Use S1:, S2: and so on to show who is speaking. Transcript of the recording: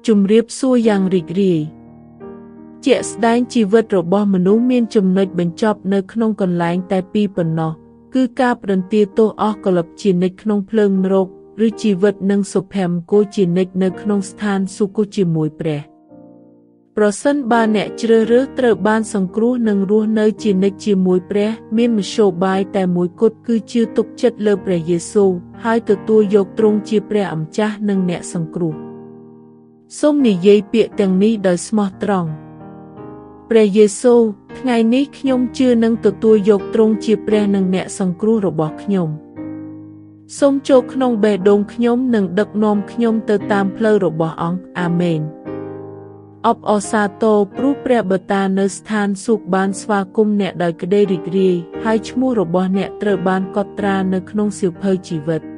S1: ជំរាបសួរយ៉ាងរីករាយជាក់ស្ដែងជីវិតរបស់មនុស្សមានចំណុចបញ្ចប់នៅក្នុងកន្លែងតែពីរប៉ុណ្ណោះគឺការប្រន្ទាទោសអស់កលឹបជានិច្ចក្នុងភ្លើងនរកឬជីវិតនិងសុភមង្គលជានិច្ចនៅក្នុងស្ថានសុគតជាមួយព្រះប្រសិនបើអ្នកជ្រើសរើសត្រូវបានសង្គ្រោះនិងរស់នៅជានិច្ចជាមួយព្រះមានមធ្យោបាយតែមួយគត់គឺជឿទុកចិត្តលើព្រះយេស៊ូវហើយទទួលយកទ្រង់ជាព្រះអម្ចាស់និងអ្នកសង្គ្រោះសូមនិយាយពាក្យទាំងនេះដោយស្មោះត្រង់ព្រះយេស៊ូវថ្ងៃនេះខ្ញុំជឿនឹងទទួលយកទ្រង់ជាព្រះនិងអ្នកសង្គ្រោះរបស់ខ្ញុំសូមចូលក្នុងបេះដូងខ្ញុំនិងដឹកនាំខ្ញុំទៅតាមផ្លូវរបស់អង្គអាមែនអបអរសាទរព្រោះព្រះបតានៅស្ថានសួគ៌បានស្វាគមន៍អ្នកដោយក្តីរីករាយហើយឈ្មោះរបស់អ្នកត្រូវបានកត់ត្រានៅក្នុងសៀវភៅជីវិត